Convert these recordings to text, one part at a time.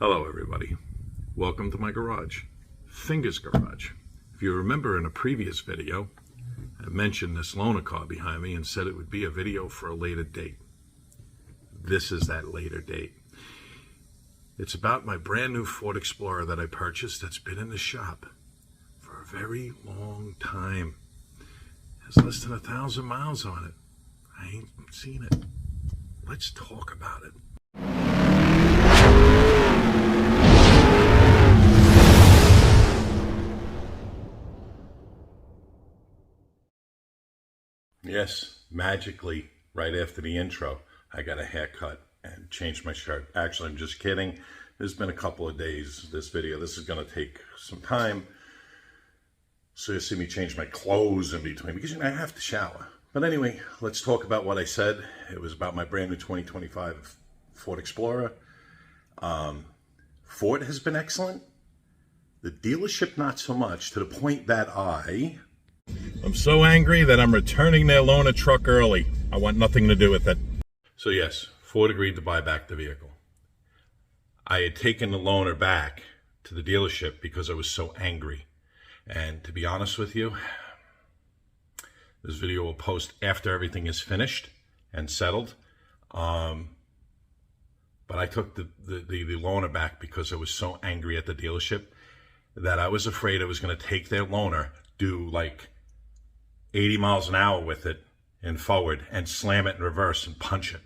Hello everybody, welcome to my garage, Fingers Garage. If you remember in a previous video, I mentioned this loaner car behind me and said it would be a video for a later date. This is that later date. It's about my brand new Ford Explorer that I purchased that's been in the shop for a very long time. It has less than 1,000 miles on it. I ain't seen it. Let's talk about it. Yes, magically, right after the intro, I got a haircut and changed my shirt. Actually, I'm just kidding. There's been a couple of days, this is going to take some time. So you'll see me change my clothes in between because I have to shower. But anyway, let's talk about what I said. It was about my brand new 2025 Ford Explorer. Ford has been excellent. The dealership, not so much, to the point that I'm so angry that I'm returning their loaner truck early. I want nothing to do with it. So yes, Ford agreed to buy back the vehicle. I had taken the loaner back to the dealership because I was so angry. And to be honest with you, this video will post after everything is finished and settled. But I took the loaner back because I was so angry at the dealership that I was afraid I was going to take their loaner, do like 80 miles an hour with it and forward and slam it in reverse and punch it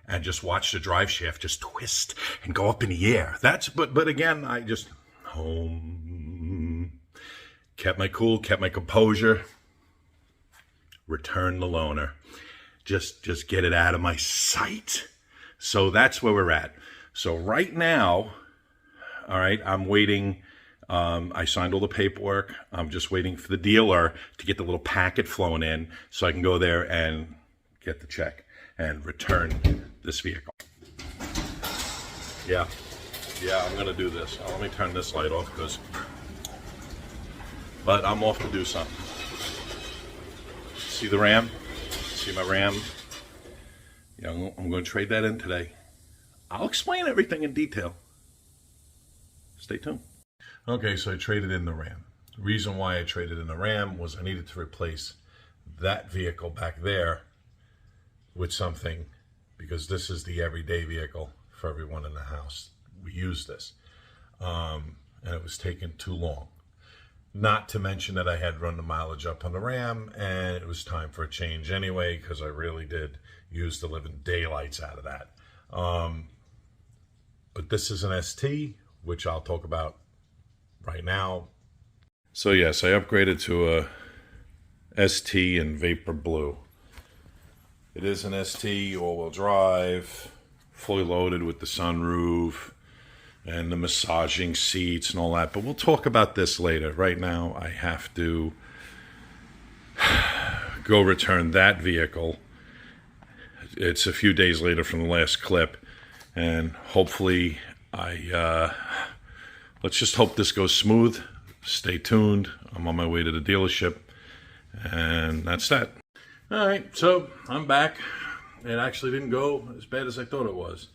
and just watch the drive shaft just twist and go up in the air. But again, I just kept my cool, kept my composure, returned the loaner, just get it out of my sight. So that's where we're at. So right now, all right, I'm waiting. I signed all the paperwork. I'm just waiting for the dealer to get the little packet flowing in so I can go there and get the check and return this vehicle. Yeah, I'm going to do this. Let me turn this light off but I'm off to do something. See the Ram? See my Ram? Yeah, I'm going to trade that in today. I'll explain everything in detail. Stay tuned. Okay, so I traded in the Ram. The reason why I traded in the Ram was I needed to replace that vehicle back there with something because this is the everyday vehicle for everyone in the house. We use this. And it was taking too long. Not to mention that I had run the mileage up on the Ram and it was time for a change anyway because I really did use the living daylights out of that. But this is an ST, which I'll talk about right now. So yes, I upgraded to a ST in Vapor Blue. It is an ST all-wheel drive, fully loaded with the sunroof and the massaging seats and all that. But we'll talk about this later. Right now, I have to go return that vehicle. It's a few days later from the last clip, and hopefully let's just hope this goes smooth. Stay tuned. I'm on my way to the dealership. And that's that. All right, so I'm back. It actually didn't go as bad as I thought it was.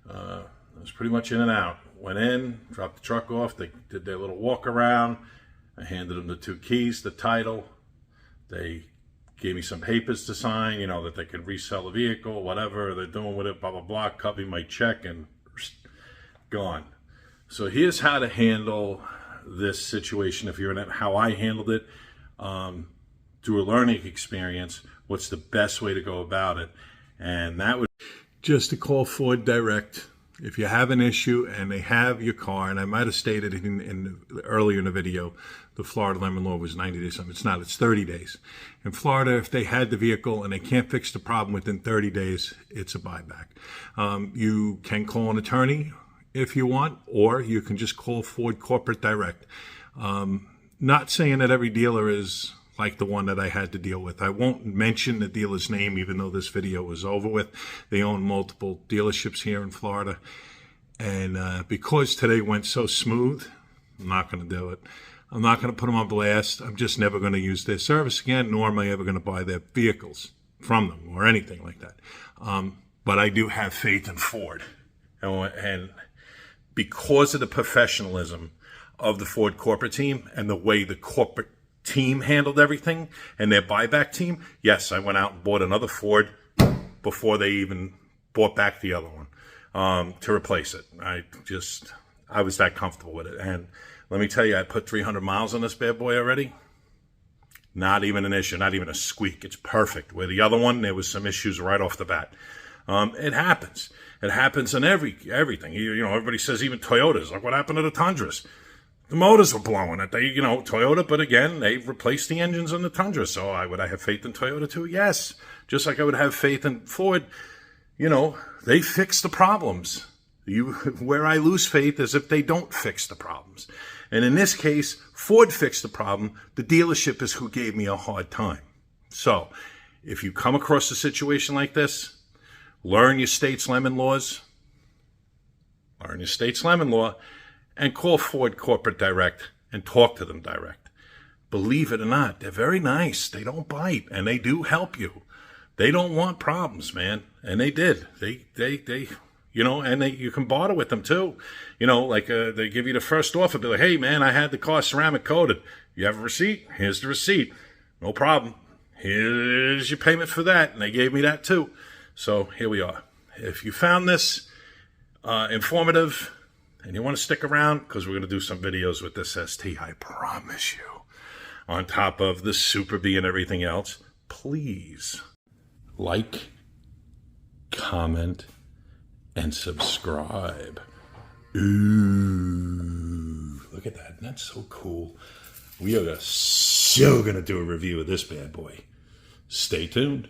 It was pretty much in and out. Went in, dropped the truck off. They did their little walk around. I handed them the 2 keys, the title. They gave me some papers to sign, that they could resell the vehicle, whatever they're doing with it, blah, blah, blah. Cut me my check and gone. So here's how to handle this situation if you're in it, how I handled it through a learning experience. What's the best way to go about it? And that would just to call Ford direct. If you have an issue and they have your car, and I might have stated it earlier in the video, the Florida lemon law was 90 days. It's not, it's 30 days. In Florida, if they had the vehicle and they can't fix the problem within 30 days, it's a buyback. You can call an attorney if you want, or you can just call Ford Corporate Direct. Not saying that every dealer is like the one that I had to deal with. I won't mention the dealer's name, even though this video is over with. They own multiple dealerships here in Florida. And because today went so smooth, I'm not going to do it. I'm not going to put them on blast. I'm just never going to use their service again, nor am I ever going to buy their vehicles from them or anything like that. But I do have faith in Ford. And because of the professionalism of the Ford corporate team and the way the corporate team handled everything and their buyback team, yes, I went out and bought another Ford before they even bought back the other one to replace it. I was that comfortable with it. And let me tell you, I put 300 miles on this bad boy already. Not even an issue, not even a squeak. It's perfect. Where the other one, there was some issues right off the bat. It happens. It happens in everything. You know, everybody says even Toyotas. Like what happened to the Tundras? The motors were blowing it. Toyota, but again, they replaced the engines on the Tundra. So would I have faith in Toyota too? Yes. Just like I would have faith in Ford. You know, they fix the problems. Where I lose faith is if they don't fix the problems. And in this case, Ford fixed the problem. The dealership is who gave me a hard time. So if you come across a situation like this, learn your state's lemon laws. Learn your state's lemon law and call Ford Corporate Direct and talk to them direct. Believe it or not, they're very nice. They don't bite and they do help you. They don't want problems, man. And they did. They you know, and you can barter with them too. You know, like they give you the first offer, be like, hey man, I had the car ceramic coated. You have a receipt? Here's the receipt. No problem. Here's your payment for that. And they gave me that too. So here we are. If you found this informative and you want to stick around, because we're going to do some videos with this ST, I promise you, on top of the Super B and everything else, please like, comment, and subscribe. Ooh, look at that. That's so cool. We are so going to do a review of this bad boy. Stay tuned.